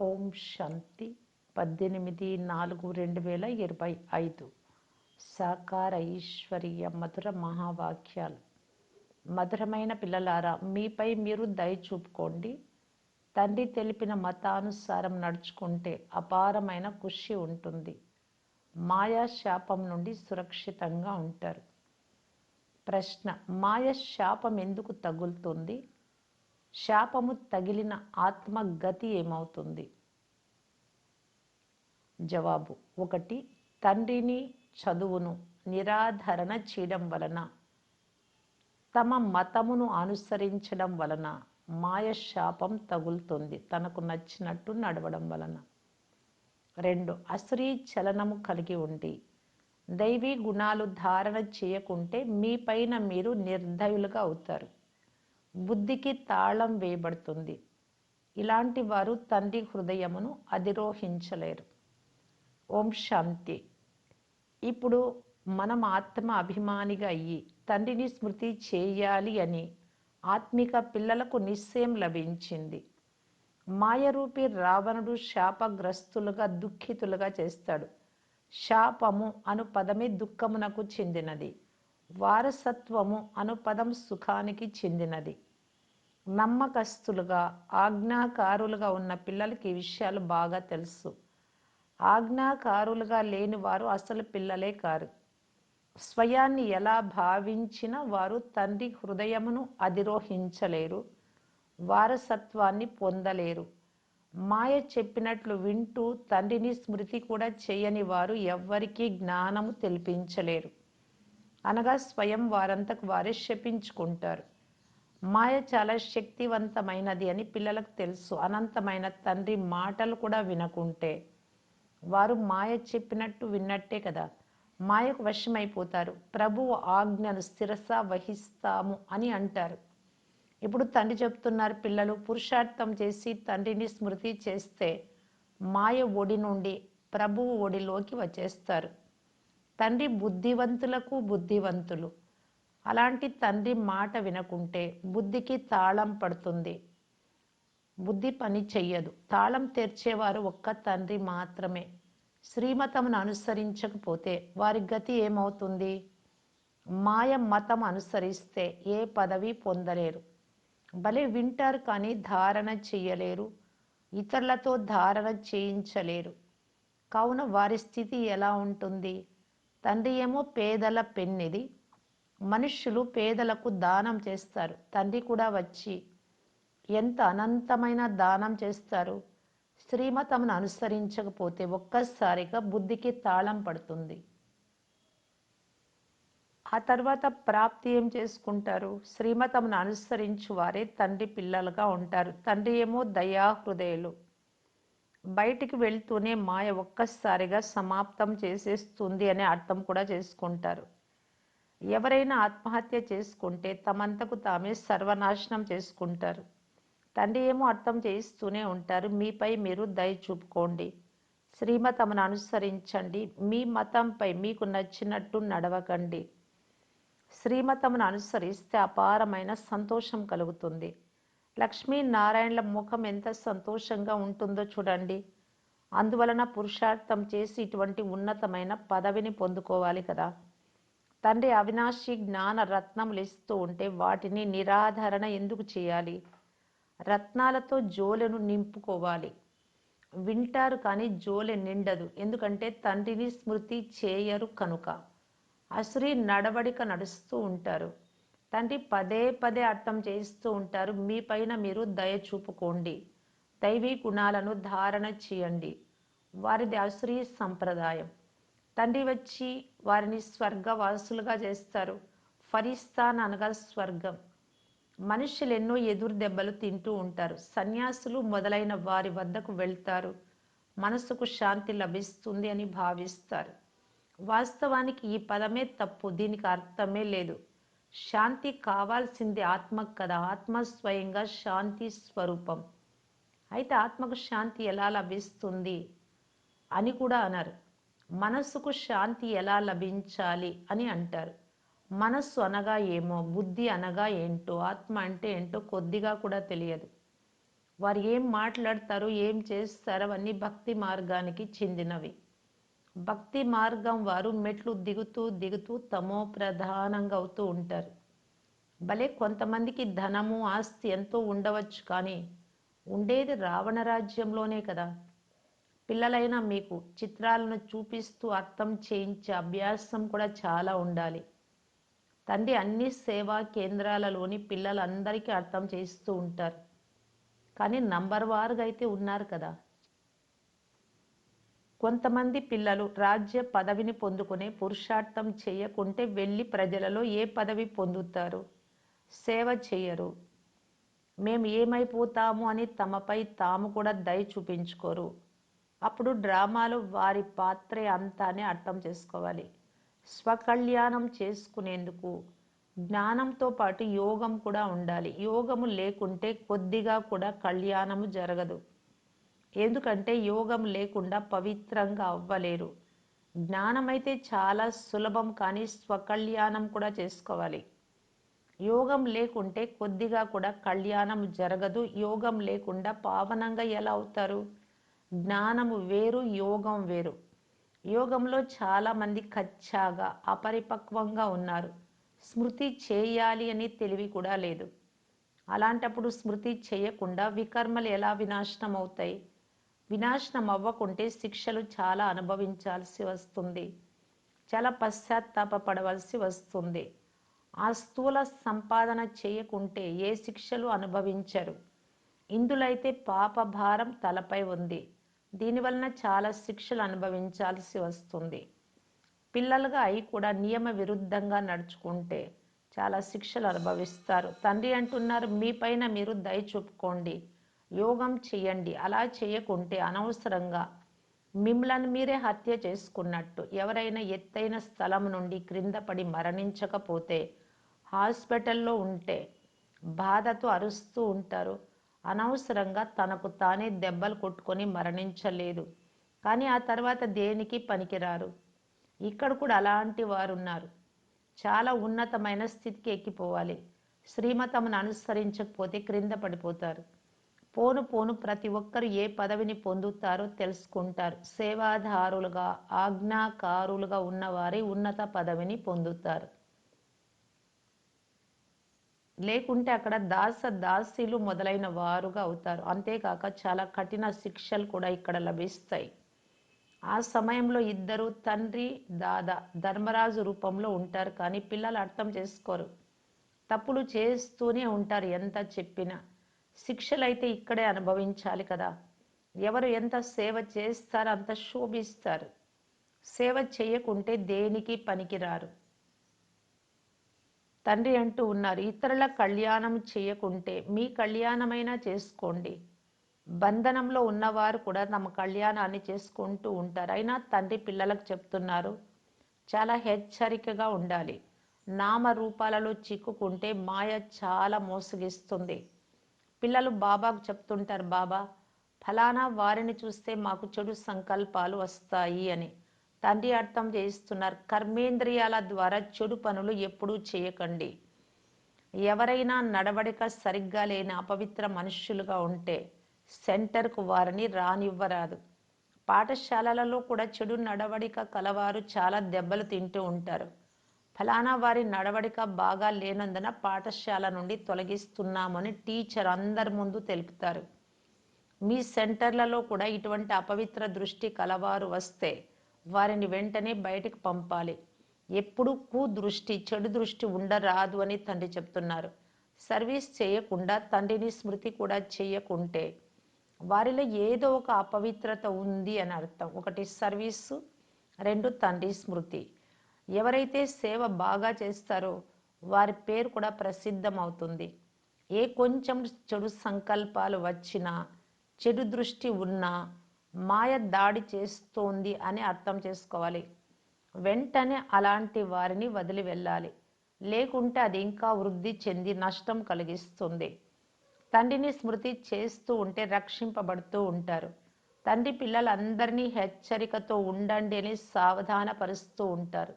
ఓం శాంతి 18/4/2025 సాకార ఈశ్వరీయ మధుర మహావాక్యాలు. మధురమైన పిల్లలారా, మీపై మీరు దయ చూపుకోండి. తండ్రి తెలిపిన మతానుసారం నడుచుకుంటే అపారమైన ఖుషి ఉంటుంది. మాయా శాపం నుండి సురక్షితంగా ఉంటారు. ప్రశ్న: మాయ శాపం ఎందుకు తగులుతుంది? శాపము తగిలిన ఆత్మ గతి ఏమవుతుంది? జవాబు: 1. తండ్రిని చదువును నిరాధరణ చేయడం వలన, తమ మతమును అనుసరించడం వలన మాయ శాపం తగులుతుంది, తనకు నచ్చినట్టు నడవడం వలన. 2. అసురీ చలనము కలిగి ఉండి దైవీ గుణాలు ధారణ చేయకుంటే మీ పైన మీరు నిర్దయులుగా అవుతారు. బుద్ధికి తాళం వేయబడుతుంది. ఇలాంటి వారు తండ్రి హృదయమును అధిరోహించలేరు. ఓం శాంతి. ఇప్పుడు మనం ఆత్మ అభిమానిగా అయ్యి తండ్రిని స్మృతి చేయాలి అని ఆత్మిక పిల్లలకు నిశ్చయం లభించింది. మాయరూపి రావణుడు శాపగ్రస్తులుగా దుఃఖితులుగా చేస్తాడు. శాపము అను పదమే దుఃఖమునకు చెందినది. వారసత్వము అను పదం సుఖానికి చెందినది. నమ్మకస్తులుగా ఆజ్ఞాకారులుగా ఉన్న పిల్లలకి ఈ విషయాలు బాగా తెలుసు. ఆజ్ఞాకారులుగా లేని వారు అసలు పిల్లలే కారు. స్వయాన్ని ఎలా భావించిన వారు తండ్రి హృదయమును అధిరోహించలేరు, వారసత్వాన్ని పొందలేరు. మాయ చెప్పినట్లు వింటూ తండ్రిని స్మృతి కూడా చేయని వారు ఎవ్వరికీ జ్ఞానము తెలిపించలేరు. అనగా స్వయం వారంతకు వారే శపించుకుంటారు. మాయ చాలా శక్తివంతమైనది అని పిల్లలకు తెలుసు. అనంతమైన తండ్రి మాటలు కూడా వినకుంటే వారు మాయ చెప్పినట్టు విన్నట్టే కదా, మాయకు వశమైపోతారు. ప్రభువు ఆజ్ఞను శిరస వహిస్తాము అని అంటారు. ఇప్పుడు తండ్రి చెప్తున్నారు, పిల్లలు పురుషార్థం చేసి తండ్రిని స్మృతి చేస్తే మాయ ఒడి నుండి ప్రభువు ఒడిలోకి వచ్చేస్తారు. తండ్రి బుద్ధివంతులకు బుద్ధివంతులు. అలాంటి తండ్రి మాట వినకుంటే బుద్ధికి తాళం పడుతుంది, బుద్ధి పని చెయ్యదు. తాళం తెరిచేవారు ఒక్క తండ్రి మాత్రమే. శ్రీమతమును అనుసరించకపోతే వారి గతి ఏమవుతుంది? మాయ మతం అనుసరిస్తే ఏ పదవి పొందలేరు. భలే వింటారు కానీ ధారణ చెయ్యలేరు, ఇతరులతో ధారణ చేయించలేరు. కావున వారి స్థితి ఎలా ఉంటుంది? తండ్రి ఏమో పేదల పెన్నిది. మనుష్యులు పేదలకు దానం చేస్తారు. తండ్రి కూడా వచ్చి ఎంత అనంతమైన దానం చేస్తారు. శ్రీమతమును అనుసరించకపోతే ఒక్కసారిగా బుద్ధికి తాళం పడుతుంది. ఆ తర్వాత ప్రాప్తి ఏం చేసుకుంటారు? శ్రీమతమును అనుసరించు వారే తండ్రి పిల్లలుగా ఉంటారు. తండ్రి ఏమో దయాహృదయులు. బయటికి వెళ్తూనే మాయ ఒక్కసారిగా సమాప్తం చేసేస్తుంది అనే అర్థం కూడా చేసుకుంటారు. ఎవరైనా ఆత్మహత్య చేసుకుంటే తమంతకు తామే సర్వనాశనం చేసుకుంటారు. తండ్రి ఏమో అర్థం చేయిస్తూనే ఉంటారు, మీపై మీరు దయ చూపుకోండి, శ్రీమతమును అనుసరించండి, మీ మతంపై మీకు నచ్చినట్టు నడవకండి. శ్రీమతమును అనుసరిస్తే అపారమైన సంతోషం కలుగుతుంది. లక్ష్మీనారాయణల ముఖం ఎంత సంతోషంగా ఉంటుందో చూడండి. అందువలన పురుషార్థం చేసి ఇటువంటి ఉన్నతమైన పదవిని పొందుకోవాలి కదా. తండ్రి అవినాశి జ్ఞాన రత్నములు ఇస్తూ ఉంటే వాటిని నిరాధరణ ఎందుకు చేయాలి? రత్నాలతో జోలెను నింపుకోవాలి. వింటారు కానీ జోలె నిండదు. ఎందుకంటే తండ్రిని స్మృతి చేయరు కనుక. అసురీ నడవడిక నడుస్తూ ఉంటారు. తండ్రి పదే పదే అర్థం చేయిస్తూ ఉంటారు, మీ పైన మీరు దయ చూపుకోండి, దైవీ గుణాలను ధారణ చేయండి. వారిది అసురీ సంప్రదాయం. తండ్రి వచ్చి వారిని స్వర్గవాసులుగా చేస్తారు. ఫరిస్తాన్ అనగా స్వర్గం. మనుషులు ఎన్నో ఎదురు దెబ్బలు తింటూ ఉంటారు. సన్యాసులు మొదలైన వారి వద్దకు వెళ్తారు, మనసుకు శాంతి లభిస్తుంది అని భావిస్తారు. వాస్తవానికి ఈ పదమే తప్పు. దీనికి అర్థమే లేదు. శాంతి కావాల్సింది ఆత్మకు కదా. ఆత్మ స్వయంగా శాంతి స్వరూపం. అయితే ఆత్మకు శాంతి ఎలా లభిస్తుంది అని కూడా అన్నారు. మనస్సుకు శాంతి ఎలా లభించాలి అని అంటారు. మనస్సు అనగా ఏమో, బుద్ధి అనగా ఏంటో, ఆత్మ అంటే ఏంటో కొద్దిగా కూడా తెలియదు. వారు ఏం మాట్లాడతారు, ఏం చేస్తారు అవన్నీ భక్తి మార్గానికి చెందినవి. భక్తి మార్గం వారు మెట్లు దిగుతూ దిగుతూ తమో ప్రధానంగా అవుతూ ఉంటారు. భలే కొంతమందికి ధనము ఆస్తి ఎంతో ఉండవచ్చు, కానీ ఉండేది రావణ రాజ్యంలోనే కదా. పిల్లలైనా మీకు చిత్రాలను చూపిస్తూ అర్థం చేయించే అభ్యాసం కూడా చాలా ఉండాలి. తండ్రి అన్ని సేవా కేంద్రాలలోని పిల్లలందరికీ అర్థం చేస్తూ ఉంటారు, కానీ నంబర్ వారుగా అయితే ఉన్నారు కదా. కొంతమంది పిల్లలు రాజ్య పదవిని పొందుకునే పురుషార్థం చేయకుంటే వెళ్ళి ప్రజలలో ఏ పదవి పొందుతారు? సేవ చేయరు. మేము ఏమైపోతాము అని తమపై తాము కూడా దయ చూపించుకోరు. అప్పుడు డ్రామాలో వారి పాత్రే అంతా అని అర్థం చేసుకోవాలి. స్వకళ్యాణం చేసుకునేందుకు జ్ఞానంతో పాటు యోగం కూడా ఉండాలి. యోగము లేకుంటే కొద్దిగా కూడా కళ్యాణము జరగదు. ఎందుకంటే యోగం లేకుండా పవిత్రంగా అవ్వలేరు. జ్ఞానమైతే చాలా సులభం, కానీ స్వకళ్యాణం కూడా చేసుకోవాలి. యోగం లేకుంటే కొద్దిగా కూడా కళ్యాణం జరగదు. యోగం లేకుండా పావనంగా ఎలా అవుతారు? జ్ఞానము వేరు, యోగం వేరు. యోగంలో చాలామంది కచ్చాగా అపరిపక్వంగా ఉన్నారు. స్మృతి చేయాలి అని తెలివి కూడా లేదు. అలాంటప్పుడు స్మృతి చేయకుండా వికర్మలు ఎలా వినాశనం అవుతాయి? వినాశనం అవ్వకుంటే శిక్షలు చాలా అనుభవించాల్సి వస్తుంది. చాలా పశ్చాత్తాపపడవలసి వస్తుంది. ఆ స్థూల సంపాదన చేయకుంటే ఏ శిక్షలు అనుభవించరు. ఇందులో అయితే పాప భారం తలపై ఉంది. దీనివలన చాలా శిక్షలు అనుభవించాల్సి వస్తుంది. పిల్లలుగా అయి కూడా నియమ విరుద్ధంగా నడుచుకుంటే చాలా శిక్షలు అనుభవిస్తారు. తండ్రి అంటున్నారు, మీపైన మీరు దయ చూపుకోండి, యోగం చేయండి. అలా చేయకుంటే అనవసరంగా మిమ్మల్ని మీరే హత్య చేసుకున్నట్టు. ఎవరైనా ఎత్తైన స్థలం నుండి క్రింద పడి మరణించకపోతే హాస్పిటల్లో ఉంటే బాధతో అరుస్తూ ఉంటారు. అనవసరంగా తనకు తానే దెబ్బలు కొట్టుకొని మరణించలేదు, కానీ ఆ తర్వాత దేనికి పనికిరారు. ఇక్కడ కూడా అలాంటి వారు ఉన్నారు. చాలా ఉన్నతమైన స్థితికి ఎక్కిపోవాలి. శ్రీమతమును అనుసరించకపోతే క్రింద పడిపోతారు. పోను పోను ప్రతి ఒక్కరు ఏ పదవిని పొందుతారో తెలుసుకుంటారు. సేవాదారులుగా ఆజ్ఞాకారులుగా ఉన్నవారే ఉన్నత పదవిని పొందుతారు. లేకుంటే అక్కడ దాసీలు మొదలైన వారుగా అవుతారు. అంతేకాక చాలా కఠిన శిక్షలు కూడా ఇక్కడ లభిస్తాయి. ఆ సమయంలో ఇద్దరు తండ్రి దాదా ధర్మరాజు రూపంలో ఉంటారు, కానీ పిల్లలు అర్థం చేసుకోరు. తప్పులు చేస్తూనే ఉంటారు ఎంత చెప్పినా. శిక్షలైతే ఇక్కడే అనుభవించాలి కదా. ఎవరు ఎంత సేవ చేస్తారో అంత శోభిస్తారు. సేవ చేయకుంటే దేనికి పనికిరారు. తండ్రి అంటూ ఉన్నారు, ఇతరుల కళ్యాణం చేయకుంటే మీ కళ్యాణమైనా చేసుకోండి. బంధనంలో ఉన్నవారు కూడా తమ కళ్యాణాన్ని చేసుకుంటూ ఉంటారు. అయినా తండ్రి పిల్లలకు చెప్తున్నారు, చాలా హెచ్చరికగా ఉండాలి. నామరూపాలలో చిక్కుకుంటే మాయ చాలా మోసగిస్తుంది. పిల్లలు బాబాకు చెప్తుంటారు, బాబా ఫలానా వారిని చూస్తే మాకు చెడు సంకల్పాలు వస్తాయి అని. తండ్రి అర్థం చేయిస్తున్నారు, కర్మేంద్రియాల ద్వారా చెడు పనులు ఎప్పుడూ చేయకండి. ఎవరైనా నడవడిక సరిగ్గా లేని అపవిత్ర మనుష్యులుగా ఉంటే సెంటర్కు వారిని రానివ్వరాదు. పాఠశాలలలో కూడా చెడు నడవడిక కలవారు చాలా దెబ్బలు తింటూ ఉంటారు. ఫలానా వారి నడవడిక బాగా లేనందున పాఠశాల నుండి తొలగిస్తున్నామని టీచర్ అందరి ముందు తెలుపుతారు. మీ సెంటర్లలో కూడా ఇటువంటి అపవిత్ర దృష్టి కలవారు వస్తే వారిని వెంటనే బయటకు పంపాలి. ఎప్పుడు దృష్టి చెడు దృష్టి ఉండరాదు అని తండ్రి చెప్తున్నారు. సర్వీస్ చేయకుండా తండ్రిని స్మృతి కూడా చేయకుంటే వారిలో ఏదో ఒక అపవిత్రత ఉంది అని అర్థం. ఒకటి సర్వీసు, రెండు తండ్రి స్మృతి. ఎవరైతే సేవ బాగా చేస్తారో వారి పేరు కూడా ప్రసిద్ధం అవుతుంది. ఏ కొంచెం చెడు సంకల్పాలు వచ్చినా, చెడు దృష్టి ఉన్నా మాయ దాడి చేస్తోంది అని అర్థం చేసుకోవాలి. వెంటనే అలాంటి వారిని వదిలి వెళ్ళాలి. లేకుంటే అది ఇంకా వృద్ధి చెంది నష్టం కలిగిస్తుంది. తండ్రిని స్మృతి చేస్తూ ఉంటే రక్షింపబడుతూ ఉంటారు. తండ్రి పిల్లలందరినీ హెచ్చరికతో ఉండండి అని సావధానపరుస్తూ ఉంటారు.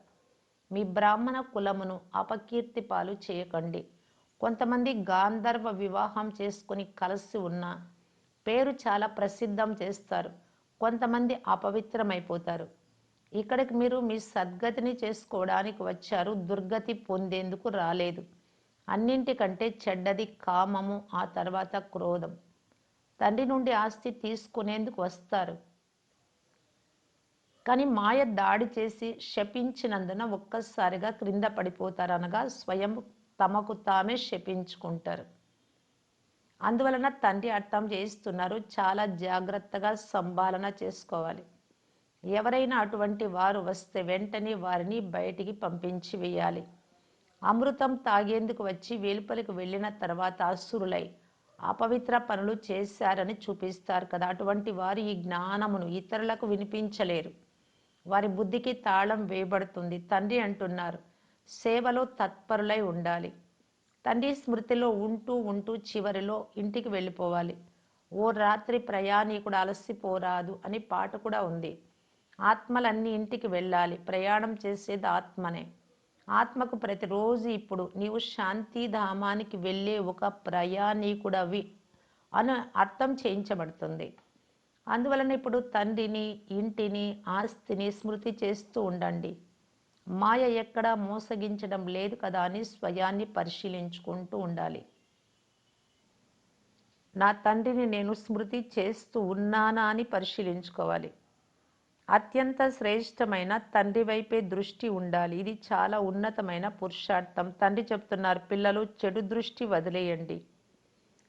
మీ బ్రాహ్మణ కులమును అపకీర్తి పాలు చేయకండి. కొంతమంది గాంధర్వ వివాహం చేసుకుని కలిసి ఉన్న పేరు చాలా ప్రసిద్ధం చేస్తారు. కొంతమంది అపవిత్రమైపోతారు. ఇక్కడికి మీరు మీ సద్గతిని చేసుకోవడానికి వచ్చారు, దుర్గతి పొందేందుకు రాలేదు. అన్నింటికంటే చెడ్డది కామము, ఆ తర్వాత క్రోధం. తండ్రి నుండి ఆస్తి తీసుకునేందుకు వస్తారు, కానీ మాయ దాడి చేసి శపించినందున ఒక్కసారిగా క్రింద పడిపోతారు, అనగా స్వయం తమకు తామే శపించుకుంటారు. అందువలన తండ్రి అర్థం చేయిస్తున్నారు, చాలా జాగ్రత్తగా సంభాలన చేసుకోవాలి. ఎవరైనా అటువంటి వారు వస్తే వెంటనే వారిని బయటికి పంపించి వేయాలి. అమృతం తాగేందుకు వచ్చి వెలుపలికి వెళ్ళిన తర్వాత అసురులై అపవిత్ర పనులు చేశారని చూపిస్తారు కదా, అటువంటి వారు ఈ జ్ఞానమును ఇతరులకు వినిపించలేరు. వారి బుద్ధికి తాళం వేయబడుతుంది. తండ్రి అంటున్నారు, సేవలో తత్పరులై ఉండాలి. తండ్రి స్మృతిలో ఉంటూ ఉంటూ చివరిలో ఇంటికి వెళ్ళిపోవాలి. ఓ రాత్రి ప్రయాణికుడు అలసిపోరాదు అని పాట కూడా ఉంది. ఆత్మలన్నీ ఇంటికి వెళ్ళాలి. ప్రయాణం చేసేది ఆత్మనే. ఆత్మకు ప్రతిరోజు ఇప్పుడు నీవు శాంతిధామానికి వెళ్ళే ఒక ప్రయాణికుడవి అని అర్థం చేయించబడుతుంది. అందువలన ఇప్పుడు తండ్రిని, ఇంటిని, ఆస్తిని స్మృతి చేస్తూ ఉండండి. మాయ ఎక్కడా మోసగించడం లేదు కదా అని స్వయాన్ని పరిశీలించుకుంటూ ఉండాలి. నా తండ్రిని నేను స్మృతి చేస్తూ ఉన్నానా అని పరిశీలించుకోవాలి. అత్యంత శ్రేష్టమైన తండ్రి వైపే దృష్టి ఉండాలి. ఇది చాలా ఉన్నతమైన పురుషార్థం. తండ్రి చెప్తున్నారు, పిల్లలు చెడు దృష్టి వదిలేయండి.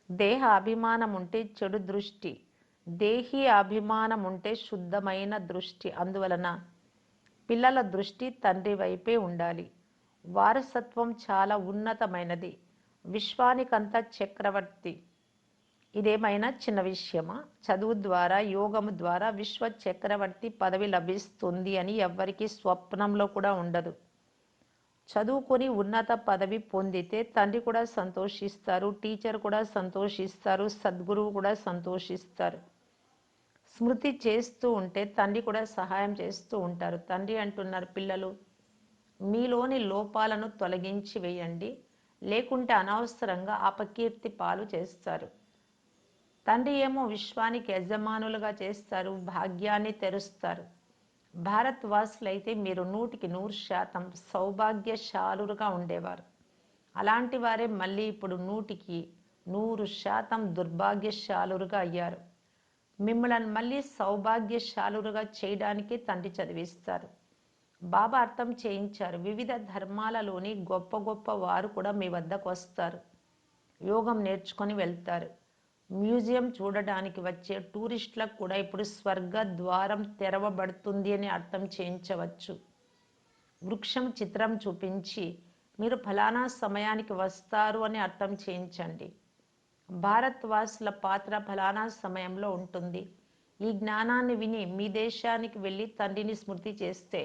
దేహ అభిమానం ఉంటే చెడు దృష్టి, దేహి అభిమానం ఉంటే శుద్ధమైన దృష్టి. అందువలన పిల్లల దృష్టి తండ్రి వైపే ఉండాలి. వారసత్వం చాలా ఉన్నతమైనది. విశ్వానికంతా చక్రవర్తి. ఇదేమైనా చిన్న విషయమా? చదువు ద్వారా, యోగము ద్వారా విశ్వ చక్రవర్తి పదవి లభిస్తుంది అని ఎవ్వరికీ స్వప్నంలో కూడా ఉండదు. చదువుకొని ఉన్నత పదవి పొందితే తండ్రి కూడా సంతోషిస్తారు, టీచర్ కూడా సంతోషిస్తారు, సద్గురువు కూడా సంతోషిస్తారు. స్మృతి చేస్తూ ఉంటే తండ్రి కూడా సహాయం చేస్తూ ఉంటారు. తండ్రి అంటున్నారు, పిల్లలు మీలోని లోపాలను తొలగించి వేయండి, లేకుంటే అనవసరంగా అపకీర్తి పాలు చేస్తారు. తండ్రి ఏమో విశ్వానికి యజమానులుగా చేస్తారు, భాగ్యాన్ని తెరుస్తారు. భారత్ వాసులైతే మీరు 100% సౌభాగ్యశాలురుగా ఉండేవారు. అలాంటి వారే మళ్ళీ ఇప్పుడు 100% దుర్భాగ్యశాలురుగా అయ్యారు. మిమ్మల్ని మళ్ళీ సౌభాగ్యశాలురుగా చేయడానికి తండ్రి చదివిస్తారు. బాబా అర్థం చేయించారు, వివిధ ధర్మాలలోని గొప్ప గొప్ప వారు కూడా మీ వద్దకు వస్తారు, యోగం నేర్చుకొని వెళ్తారు. మ్యూజియం చూడడానికి వచ్చే టూరిస్టులకు కూడా ఇప్పుడు స్వర్గ ద్వారం తెరవబడుతుంది అని అర్థం చేయించవచ్చు. వృక్షం చిత్రం చూపించి మీరు ఫలానా సమయానికి వస్తారు అని అర్థం చేయించండి. భారత్ వాసుల పాత్ర ఫలానా సమయంలో ఉంటుంది. ఈ జ్ఞానాన్ని విని మీ దేశానికి వెళ్ళి తండ్రిని స్మృతి చేస్తే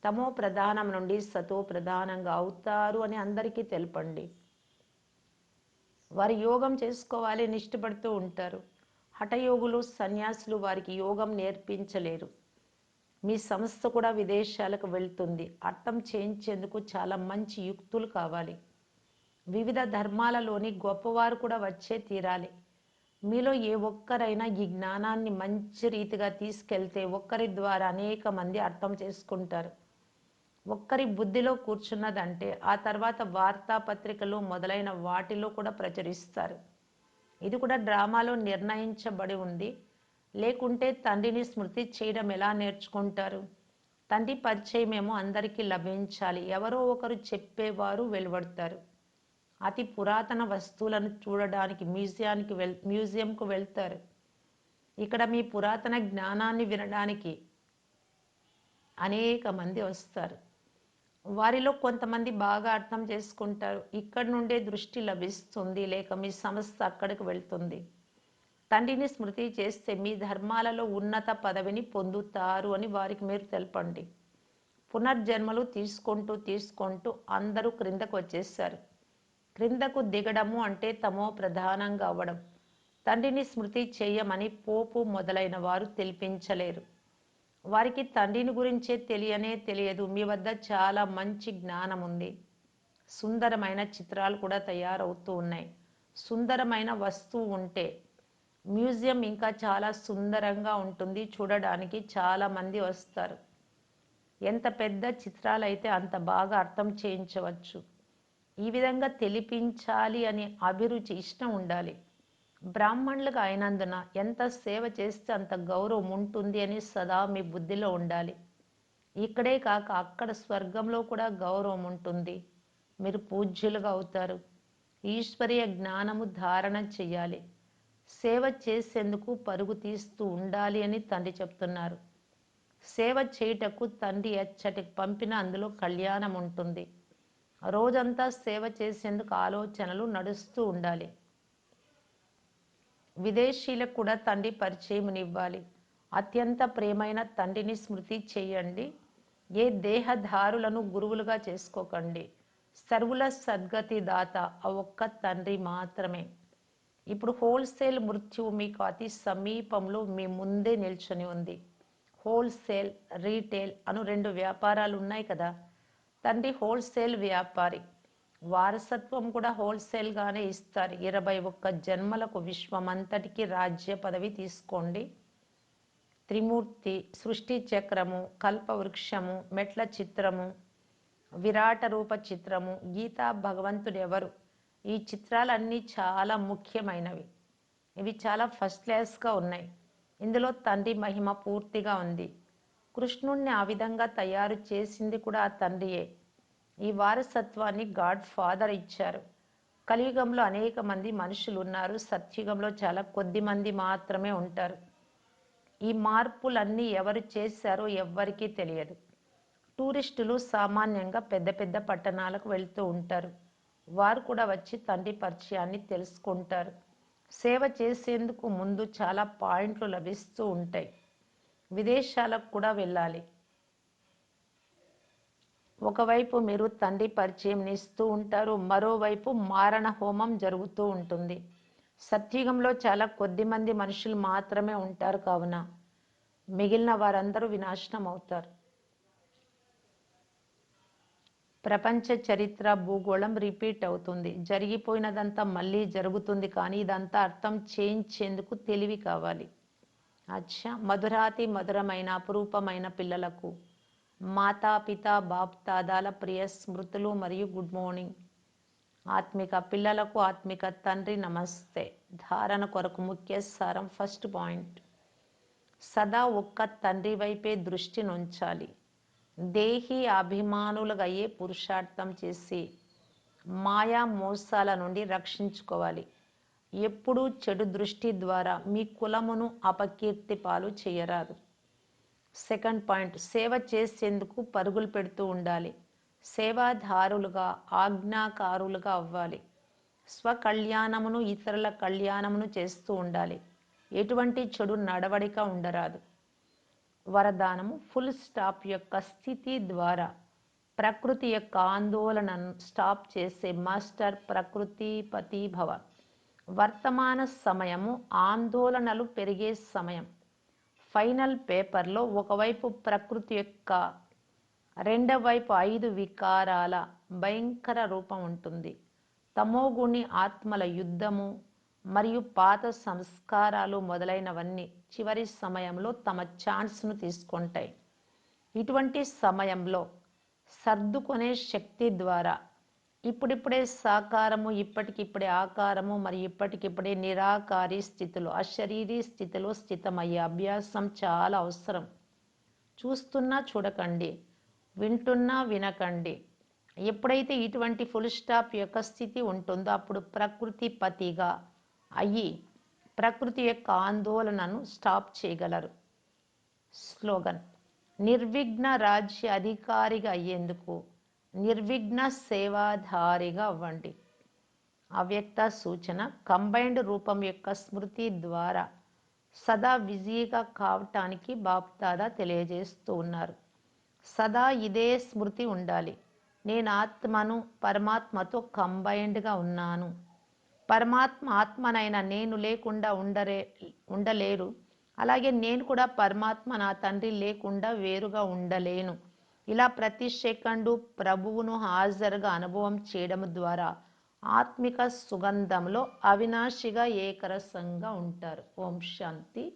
తమో ప్రధానం నుండి సతో ప్రధానంగా అవుతారు అని అందరికీ తెలపండి. వారు యోగం చేసుకోవాలి అని ఇష్టపడుతూ ఉంటారు. హఠయోగులు, సన్యాసులు వారికి యోగం నేర్పించలేరు. మీ సంస్థ కూడా విదేశాలకు వెళ్తుంది. అర్థం చేయించేందుకు చాలా మంచి యుక్తులు కావాలి. వివిధ ధర్మాలలోని గొప్పవారు కూడా వచ్చే తీరాలి. మీలో ఏ ఒక్కరైనా ఈ జ్ఞానాన్ని మంచి రీతిగా తీసుకెళ్తే ఒక్కరి ద్వారా అనేక మంది అర్థం చేసుకుంటారు. ఒక్కరి బుద్ధిలో కూర్చున్నదంటే ఆ తర్వాత వార్తాపత్రికలు మొదలైన వాటిలో కూడా ప్రచురిస్తారు. ఇది కూడా డ్రామాలో నిర్ణయించబడి ఉంది. లేకుంటే తండ్రిని స్మృతి చేయడం ఎలా నేర్చుకుంటారు? తండ్రి పరిచయమేమో అందరికీ లభించాలి. ఎవరో ఒకరు చెప్పేవారు వెలువడతారు. అతి పురాతన వస్తువులను చూడడానికి మ్యూజియంకు వెళ్తారు. ఇక్కడ మీ పురాతన జ్ఞానాన్ని వినడానికి అనేక మంది వస్తారు. వారిలో కొంతమంది బాగా అర్థం చేసుకుంటారు. ఇక్కడ నుండే దృష్టి లభిస్తుంది, లేక మీ సంస్థ అక్కడికి వెళ్తుంది. తండ్రిని స్మృతి చేస్తే మీ ధర్మాలలో ఉన్నత పదవిని పొందుతారు అని వారికి మీరు తెలపండి. పునర్జన్మలు తీసుకుంటూ తీసుకుంటూ అందరూ క్రిందకు వచ్చేసారు. క్రిందకు దిగడము అంటే తమో ప్రధానంగా అవ్వడం. తండ్రిని స్మృతి చేయమని పోపు మొదలైన వారు తెలిపించలేరు. వారికి తండ్రిని గురించే తెలియదు. మీ వద్ద చాలా మంచి జ్ఞానం ఉంది. సుందరమైన చిత్రాలు కూడా తయారవుతూ ఉన్నాయి. సుందరమైన వస్తువు ఉంటే మ్యూజియం ఇంకా చాలా సుందరంగా ఉంటుంది, చూడడానికి చాలా మంది వస్తారు. ఎంత పెద్ద చిత్రాలైతే అంత బాగా అర్థం చేయించవచ్చు. ఈ విధంగా తెలిపించాలి అనే అభిరుచి, ఇష్టం ఉండాలి. బ్రాహ్మణులుగా అయినందున ఎంత సేవ చేస్తే అంత గౌరవం ఉంటుంది అని సదా మీ బుద్ధిలో ఉండాలి. ఇక్కడే కాక అక్కడ స్వర్గంలో కూడా గౌరవం ఉంటుంది. మీరు పూజ్యులుగా అవుతారు. ఈశ్వరీయ జ్ఞానము ధారణ చెయ్యాలి. సేవ చేసేందుకు పరుగు తీస్తూ ఉండాలి అని తండ్రి చెప్తున్నారు. సేవ చేయుటకు తండ్రి ఎచ్చటికి పంపిన అందులో కళ్యాణం ఉంటుంది. రోజంతా సేవ చేసేందుకు ఆలోచనలు నడుస్తూ ఉండాలి. విదేశీయులకు కూడా తండ్రి పరిచయమునివ్వాలి. అత్యంత ప్రేమైన తండ్రిని స్మృతి చేయండి. ఏ దేహధారులను గురువులుగా చేసుకోకండి. సర్వుల సద్గతి దాత ఆ ఒక్క తండ్రి మాత్రమే. ఇప్పుడు హోల్సేల్ మృత్యువు మీకు అతి సమీపంలో మీ ముందే నిల్చొని ఉంది. హోల్సేల్, రీటైల్ అను రెండు వ్యాపారాలు ఉన్నాయి కదా. తండ్రి హోల్సేల్ వ్యాపారి. వారసత్వం కూడా హోల్సేల్గానే ఇస్తారు. 21 జన్మలకు విశ్వమంతటికి రాజ్య పదవి తీసుకోండి. త్రిమూర్తి, సృష్టి చక్రము, కల్పవృక్షము, మెట్ల చిత్రము, విరాట రూప చిత్రము, గీతా భగవంతుడు ఎవరు, ఈ చిత్రాలన్నీ చాలా ముఖ్యమైనవి. ఇవి చాలా ఫస్ట్ క్లాస్గా ఉన్నాయి. ఇందులో తండ్రి మహిమ పూర్తిగా ఉంది. కృష్ణుణ్ణి ఆ విధంగా తయారు చేసింది కూడా ఆ తండ్రియే. ఈ వారసత్వాన్ని గాడ్ ఫాదర్ ఇచ్చారు. కలియుగంలో అనేక మంది మనుషులు ఉన్నారు. సత్యుగంలో చాలా కొద్ది మంది మాత్రమే ఉంటారు. ఈ మార్పులన్నీ ఎవరు చేశారో ఎవ్వరికీ తెలియదు. టూరిస్టులు సామాన్యంగా పెద్ద పెద్ద పట్టణాలకు వెళ్తూ ఉంటారు. వారు కూడా వచ్చి తండ్రి పరిచయాన్ని తెలుసుకుంటారు. సేవ చేసేందుకు ముందు చాలా పాయింట్లు లభిస్తూ ఉంటాయి. విదేశాలకు కూడా వెళ్ళాలి. ఒకవైపు మీరు తండ్రి పరిచయం ఇస్తూ ఉంటారు, మరోవైపు మారణ హోమం జరుగుతూ ఉంటుంది. సత్యుగంలో చాలా కొద్ది మంది మనుషులు మాత్రమే ఉంటారు, కావున మిగిలిన వారందరూ వినాశనం అవుతారు. ప్రపంచ చరిత్ర, భూగోళం రిపీట్ అవుతుంది. జరిగిపోయినదంతా మళ్ళీ జరుగుతుంది, కానీ ఇదంతా అర్థం చేయించేందుకు తెలివి కావాలి. అచ్చా, మధురాతి మధురమైన అపురూపమైన పిల్లలకు మాతాపిత బాప్ దాదాల ప్రియ స్మృతులు మరియు గుడ్ మార్నింగ్. ఆత్మిక పిల్లలకు ఆత్మిక తండ్రి నమస్తే. ధారణ కొరకు ముఖ్య సారం. ఫస్ట్ పాయింట్, సదా ఒక్క తండ్రి వైపే దృష్టిని ఉంచాలి. దేహి అభిమానులుగా అయ్యే పురుషార్థం చేసి మాయా మోసాల నుండి రక్షించుకోవాలి. ఎప్పుడూ చెడు దృష్టి ద్వారా మీ కులమును అపకీర్తి పాలు చేయరాదు. సెకండ్ పాయింట్, సేవ చేసేందుకు పరుగులు పెడుతూ ఉండాలి. సేవాదారులుగా, ఆజ్ఞాకారులుగా అవ్వాలి. స్వకళ్యాణమును, ఇతరుల కళ్యాణమును చేస్తూ ఉండాలి. ఎటువంటి చెడు నడవడిక ఉండరాదు. వరదానము, ఫుల్ స్టాప్ యొక్క స్థితి ద్వారా ప్రకృతి యొక్క ఆందోళనను స్టాప్ చేసే మాస్టర్ ప్రకృతిపతి భవ. వర్తమాన సమయము ఆందోళనలు పెరిగే సమయం. ఫైనల్ పేపర్లో ఒకవైపు ప్రకృతి యొక్క, రెండవ వైపు 5 వికారాల భయంకర రూపం ఉంటుంది. తమోగుణి ఆత్మల యుద్ధము మరియు పాత సంస్కారాలు మొదలైనవన్నీ చివరి సమయంలో తమ ఛాన్స్ను తీసుకుంటాయి. ఇటువంటి సమయంలో సర్దుకునే శక్తి ద్వారా ఇప్పుడిప్పుడే సాకారము, ఇప్పటికిప్పుడే ఆకారము మరియు ఇప్పటికిప్పుడే నిరాకారి స్థితిలో, అశరీరీ స్థితిలో స్థితమయ్యే అభ్యాసం చాలా అవసరం. చూస్తున్నా చూడకండి, వింటున్నా వినకండి. ఎప్పుడైతే ఇటువంటి ఫుల్ స్టాప్ యొక్క స్థితి ఉంటుందో అప్పుడు ప్రకృతి పతిగా అయ్యి ప్రకృతి యొక్క ఆందోళనను స్టాప్ చేయగలరు. స్లోగన్, నిర్విఘ్న రాజ్య అధికారిగా అయ్యేందుకు నిర్విఘ్న సేవాధారిగా అవ్వండి. అవ్యక్త సూచన, కంబైన్డ్ రూపం యొక్క స్మృతి ద్వారా సదా బిజీగా కావటానికి బాప్ దాదా తెలియజేస్తూ ఉన్నారు. సదా ఇదే స్మృతి ఉండాలి. నేను ఆత్మను, పరమాత్మతో కంబైన్డ్గా ఉన్నాను. పరమాత్మ ఆత్మనైన నేను లేకుండా ఉండలేరు. అలాగే నేను కూడా పరమాత్మ, నా తండ్రి లేకుండా వేరుగా ఉండలేను. ఇలా ప్రతి సెకండు ప్రభువును హాజరుగా అనుభవం చేయడం ద్వారా ఆత్మిక సుగంధంలో అవినాశిగా ఏకరసంగా ఉంటారు. ఓం శాంతి.